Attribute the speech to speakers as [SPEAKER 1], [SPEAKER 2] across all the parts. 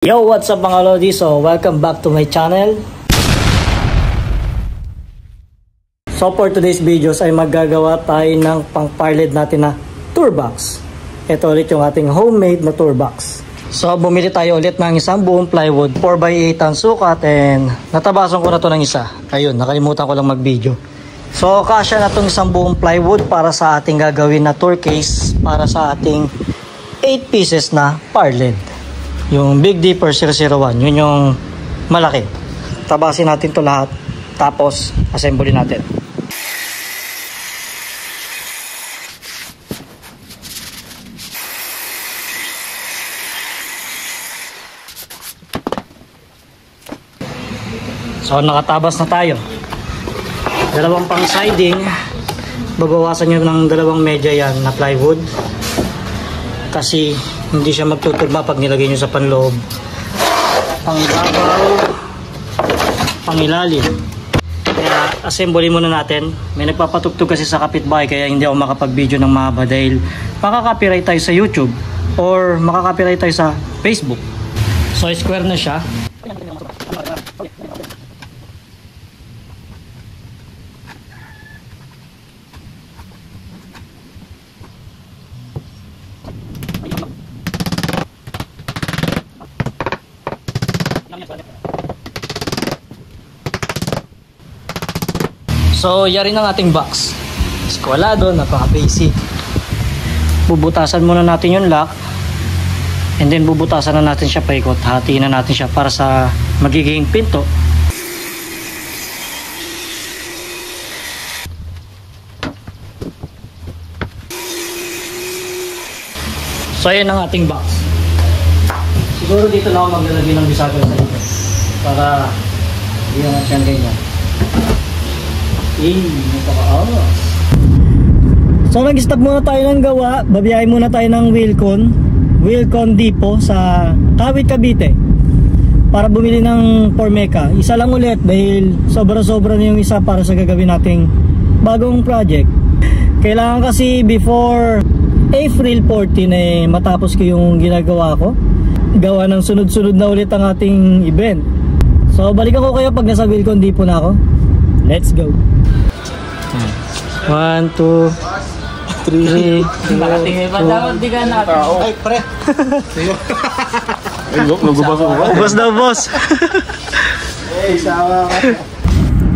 [SPEAKER 1] Yo, what's up mga Lodi? So, welcome back to my channel. So, for today's videos ay maggagawa tayo ng pang-pilot natin na tour box. Ito ulit yung ating homemade na tour box. So, bumili tayo ulit ng isang buong plywood 4x8 ang sukat and natabasan ko na to ng isa. Ayun, nakalimutan ko lang mag-video. So, kasya na tong isang buong plywood para sa ating gagawin na tour case para sa ating 8 pieces na parled. Yung Big Dipper 001, yun yung malaki. Tabasin natin to lahat, tapos assembly natin. So nakatabas na tayo. Dalawang pang siding, babawasan nyo ng dalawang medya yan na plywood. Kasi hindi siya magtuturba pag nilagay nyo sa panloob. Pangbabaw, pangilalim. Kaya assembly muna natin. May nagpapatugtog kasi sa kapitbahay kaya hindi ako makapag-video ng mahaba dahil makaka-copyright tayo sa YouTube or makaka-copyright tayo sa Facebook. So square na siya. So, yari ng ating box. Eskwalado, napaka-basic. Bubutasan muna natin yung lock. And then, bubutasan na natin siya paikot. Hatiin na natin siya para sa magiging pinto. So, yan ang ating box. Siguro dito na ako maglalagay ng bisagra sa ito. Para hindi naman siyang ganyan. So nag-stop muna tayo ng gawa. Babiyahin muna tayo ng Wilcon Depot sa Kawit, Cavite para bumili ng Formeca. Isa lang ulit dahil sobra-sobra na yung isa para sa gagawin nating bagong project. Kailangan kasi before April 14 matapos ko yung ginagawa ko. Gawa ng sunod-sunod na ulit ang ating event. So balikan ko kayo pag nasa Wilcon Depot na ako. Let's go. 1, 2, 3.
[SPEAKER 2] Nakatingin pa dapat di ka nakatingin.
[SPEAKER 3] Ay, pre.
[SPEAKER 1] Ubos na ubos.
[SPEAKER 3] Hey, sawa ka.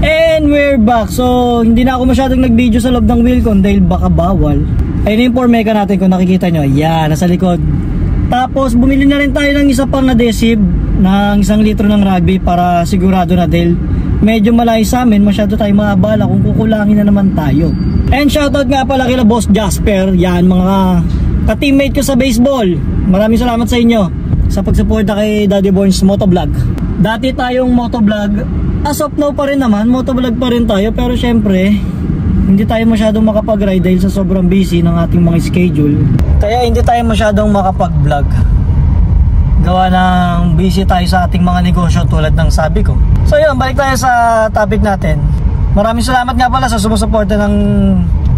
[SPEAKER 1] And we're back. So, hindi na ako masyadong nag-video sa loob ng Wilcon dahil baka bawal. Ayun yung Formeca natin kung nakikita nyo. Yan, nasa likod. Tapos, bumili na rin tayo ng isa pang adhesive ng 1 litro ng rugby para sigurado na dahil medyo malayo sa amin, masyado tayo maabala kung kukulangin na naman tayo. And shoutout nga pala kila Boss Jasper. Yan, mga ka-teammate ko sa baseball. Maraming salamat sa inyo sa pagsuporta kay Daddy Bones Motovlog. Dati tayong motovlog, as of now pa rin naman, motovlog pa rin tayo. Pero syempre, hindi tayo masyadong makapag-ride dahil sa sobrang busy ng ating mga schedule. Kaya hindi tayo masyadong makapag-vlog. Gawa ng busy tayo sa ating mga negosyo tulad ng sabi ko. So yun, balik tayo sa topic natin. Maraming salamat nga pala sa sumusuporta ng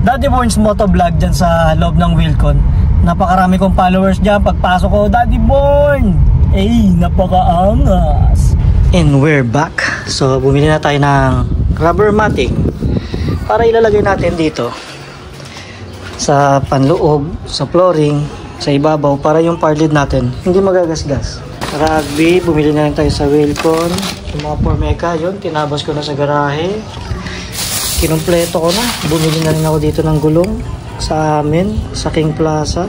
[SPEAKER 1] Daddy Borns Motovlog dyan sa loob ng Wilcon. Napakarami kong followers dyan. Pagpasok ko, Daddy Born! Eh, napakaangas! And we're back. So bumili na tayo ng rubber matting para ilalagay natin dito sa panloob, sa flooring, sa ibabaw para yung parled natin hindi magagasgas. Rugby, bumili na rin tayo sa Wilcon. Yung mga Formeca, yun, tinabas ko na sa garahe. Kinumpleto ko na. Bumili na rin ako dito ng gulong sa amin, sa King Plaza.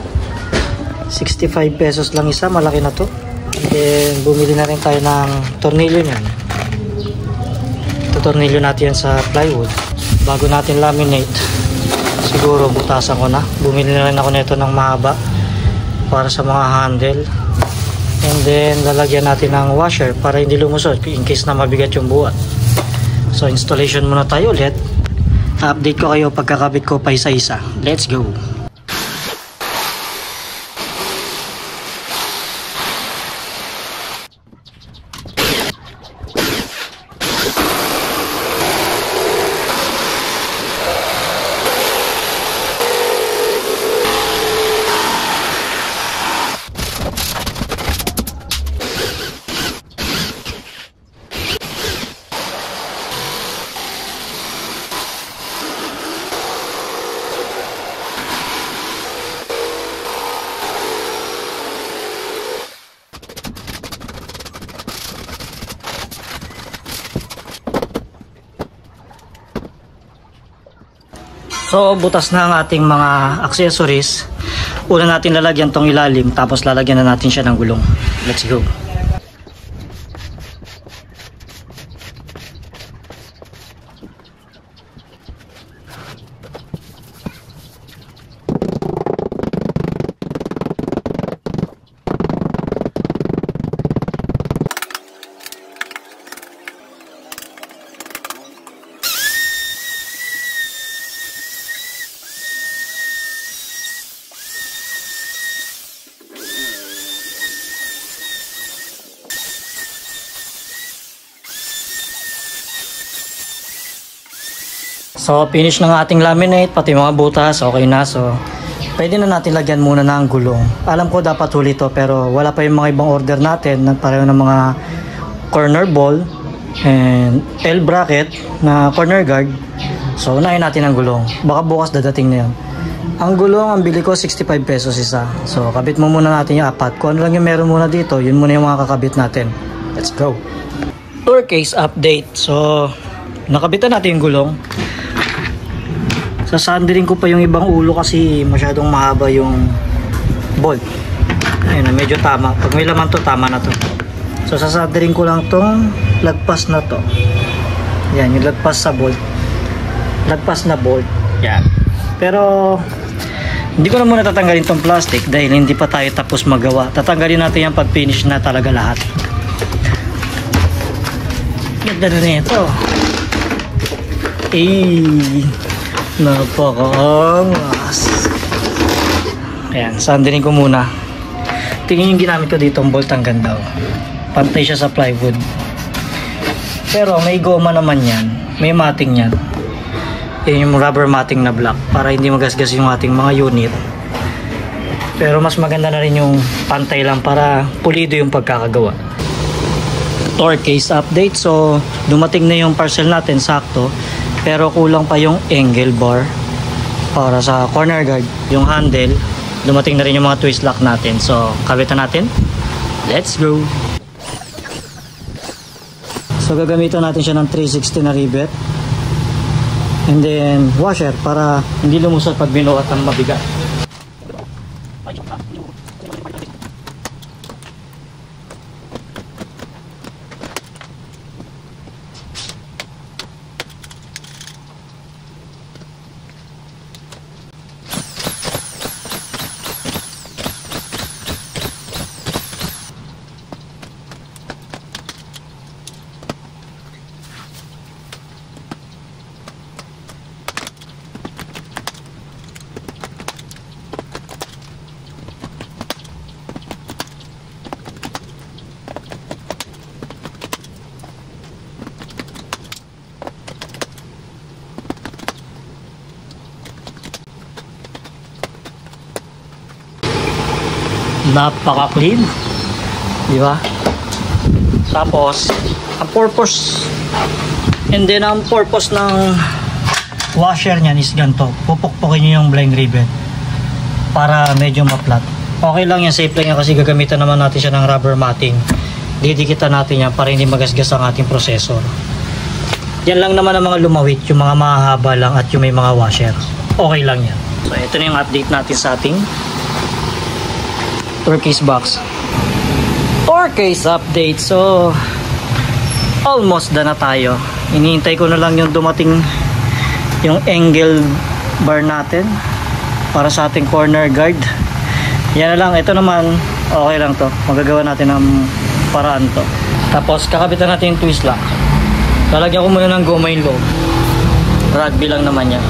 [SPEAKER 1] 65 pesos lang isa, malaki na to. And then, bumili na rin tayo ng tornilyo niyan. Tornilyo natin yan sa plywood. Bago natin laminate, siguro butasan ko na. Bumili na rin ako nito ng mahaba para sa mga handle. And then lalagyan natin ng washer para hindi lumusot in case na mabigat yung buhat. So installation muna tayo ulit. Update ko kayo pagkakabit ko pa isa-isa. Let's go. So butas na ang ating mga accessories. Una natin lalagyan tong ilalim, tapos lalagyan na natin siya ng gulong. Let's go. So finish ng ating laminate, pati mga butas okay na. So pwede na natin lagyan muna ng gulong. Alam ko dapat huli to, pero wala pa yung mga ibang order natin na pareho ng mga corner ball and L bracket na corner guard. So unahin natin ang gulong, baka bukas dadating na yan. Ang gulong ang bili ko 65 pesos isa. So kabit mo muna natin yung apat. Kung ano lang yung meron muna dito, yun muna yung mga kakabit natin. Let's go. Tour case update. So nakabitan natin yung gulong. Sasandirin ko pa yung ibang ulo kasi masyadong mahaba yung bolt. Ayun, medyo tama. Pag may laman to, tama na to. So sasandirin ko lang tong lagpas na to. Yan, yung lagpas sa bolt. Lagpas na bolt. Yan. Pero hindi ko na muna tatanggalin tong plastic dahil hindi pa tayo tapos magawa. Tatanggalin natin yan pag finish na talaga lahat. Ganda na ito. Napakaangas. Ayan, sandirin ko muna. Tingin yung ginamit ko dito, ang bolt ang ganda. Pantay siya sa plywood. Pero may goma naman yan. May matting yan. Yan yung rubber matting na black para hindi magasgas yung ating mga unit. Pero mas maganda na rin yung pantay lang para pulido yung pagkakagawa. Torque case update. So dumating na yung parcel natin, sakto. Pero kulang pa yung angle bar para sa corner guard. Yung handle, dumating na rin yung mga twist lock natin. So, kabitan natin. Let's go! So, gagamitan natin siya ng 360 na rivet. And then, washer para hindi lumusot pag binuhat ng mabigat. Napaka-clean, di ba? Tapos ang purpose ng washer niyan is ganito. Pupukpukin niyo yung blind rivet para medyo ma-flat. Okay lang yan, safe lang yan kasi gagamitan naman natin siya ng rubber matting. Didikitan natin yan para hindi magasgas ang ating processor. Yan lang naman ang mga lumawit, yung mga mahahaba lang at yung may mga washer. Okay lang yan. So ito na yung update natin sa ating tour case box. Tour case update. So almost done na tayo. Iniintay ko na lang yung dumating yung angle bar natin para sa ating corner guard. Yan na lang. Ito naman okay lang to. Magagawa natin ng paraan to. Tapos kakabitan natin yung twist lock. Lalagyan ko muna ng goma yung loob. Rugby lang naman yan.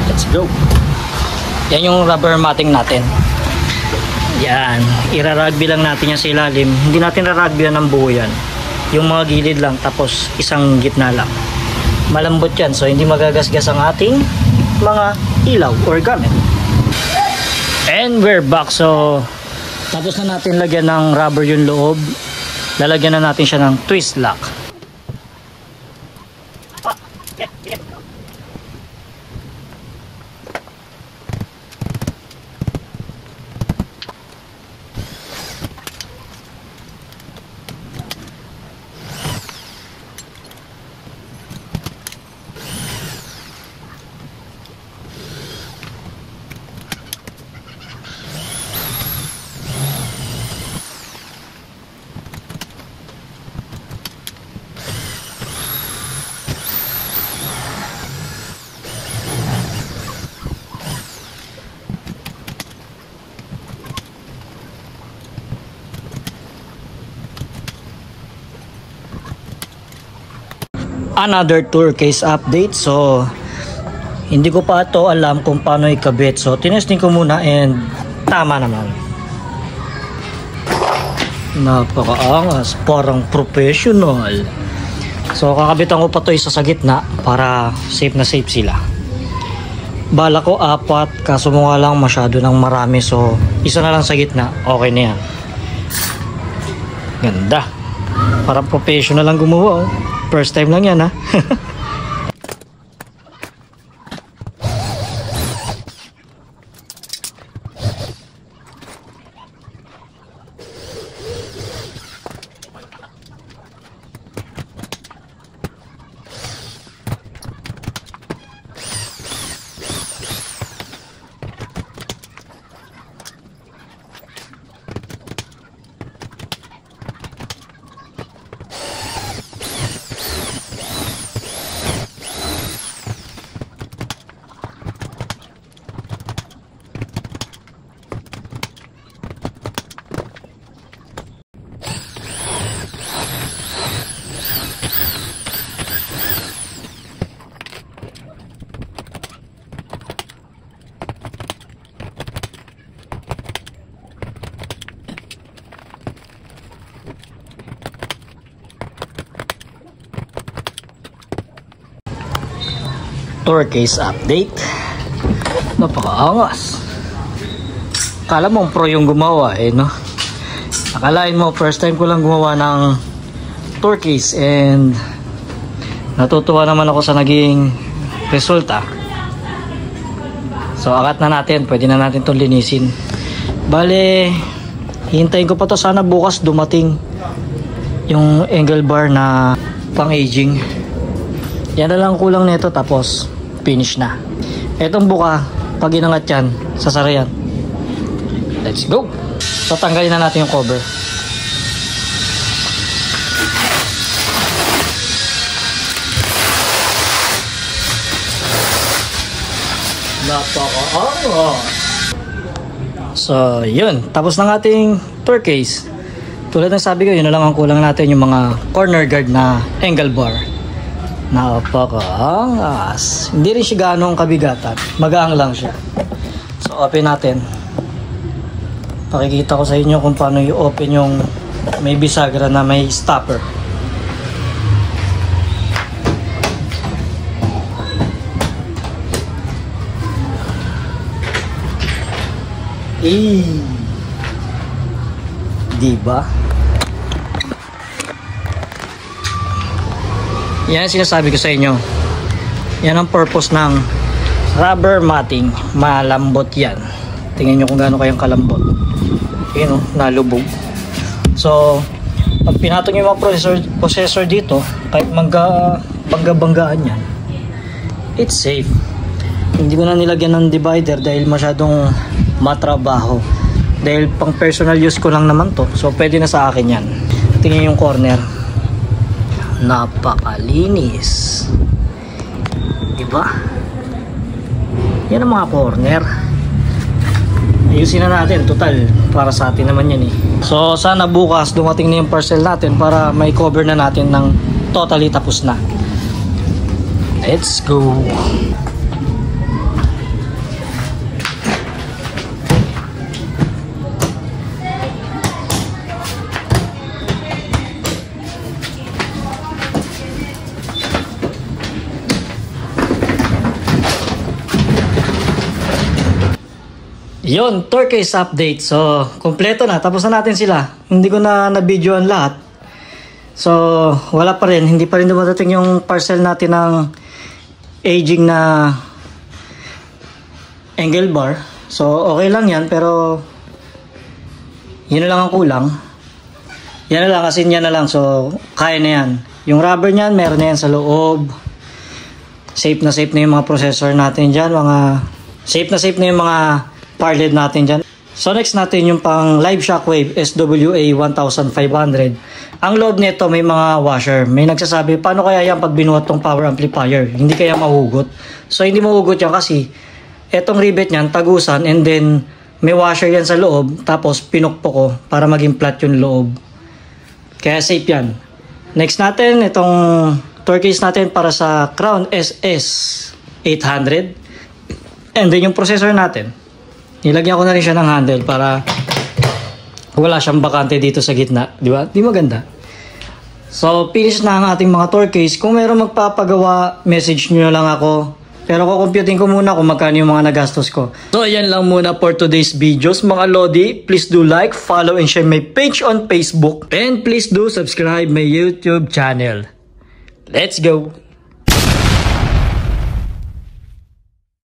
[SPEAKER 1] Let's go. Yan yung rubber matting natin. Yan, irarugby lang natin yan sa ilalim. Hindi natin rarugby ng buo yan. Yung mga gilid lang, tapos isang gitna lang. Malambot yan, so hindi magagasgas ang ating mga ilaw or gamit. And we're back. So tapos na natin lagyan ng rubber yung loob. Lalagyan na natin siya ng twist lock. another tour case update. So hindi ko pa ito alam kung paano ikabit. So tinesting ko muna and tama naman. Napakaangas, parang professional. So kakabitan ko pa ito isa sa gitna para safe na safe sila. Bala ko 4, kaso mo nga lang masyado ng marami. So isa na lang sa gitna, okay na yan. Ganda, parang professional lang gumawa. First time lang yan ha. Tour case update. Napakaangas. Akala mo pro yung gumawa no? Akalain mo first time ko lang gumawa ng tour case and natutuwa naman ako sa naging resulta. So akat na natin, pwede na natin itong linisin. Bale, hintayin ko pa to, sana bukas dumating yung angle bar na pang aging. Yan na lang kulang nito, tapos finish na. Etong buka, pag inangat yan, sasara yan. Let's go! So tanggalin na natin yung cover. So yun, tapos ng ating tour case. Tulad ng sabi ko, yun na lang ang kulang natin, yung mga corner guard na angle bar. Napakaangas. Hindi rin siya ganong kabigatan. Magaang lang siya. So open natin. Pakikita ko sa inyo kung paano i-open yung may bisagra na may stopper. Diba? Yan ang sinasabi ko sa inyo. Yan ang purpose ng rubber matting. Malambot yan. Tingnan nyo kung gaano kayang kalambot. Yun o, nalubog. So, pag pinatong yung mga processor dito, kahit bangga-banggaan yan, it's safe. Hindi ko na nilagyan ng divider dahil masyadong matrabaho. Dahil pang personal use ko lang naman to. So, pwede na sa akin yan. Tingnan yung corner. Napakalinis, diba? Yan ang mga corner. Ayusin na natin, total para sa atin naman yan eh. So sana bukas dumating na yung parcel natin para may cover na natin ng totally tapos na. Let's go. Yun, tour case update. So, kompleto na. Tapos na natin sila. Hindi ko na na-videoan lahat. So, wala pa rin. Hindi pa rin dumadating yung parcel natin ng aging na angle bar. So, okay lang yan. Pero, yun na lang ang kulang. Yan na lang. Kasi yan na lang. So, kaya na yan. Yung rubber niyan, meron na yan sa loob. Safe na yung mga processor natin dyan. Safe na yung mga parled natin dyan. So next natin yung pang Live Shockwave SWA 1500. Ang loob nito may mga washer. May nagsasabi, paano kaya yan pag binuhat tong power amplifier? Hindi kaya mahugot? So hindi mahugot yan kasi etong rivet nyan, tagusan, and then may washer yan sa loob, tapos pinukpo ko para maging flat yung loob. Kaya safe yan. Next natin, itong torque case natin para sa Crown SS 800. And then yung processor natin, nilagyan ko na rin siya ng handle para wala siyang bakante dito sa gitna, di ba? Di maganda. So, finish na ang ating mga torque case. Kung mayroong magpapagawa, message nyo lang ako. Pero kukumputin ko muna kung magkano yung mga nagastos ko. So, ayan lang muna for today's videos. Mga Lodi, please do like, follow, and share my page on Facebook. And please do subscribe my YouTube channel. Let's go!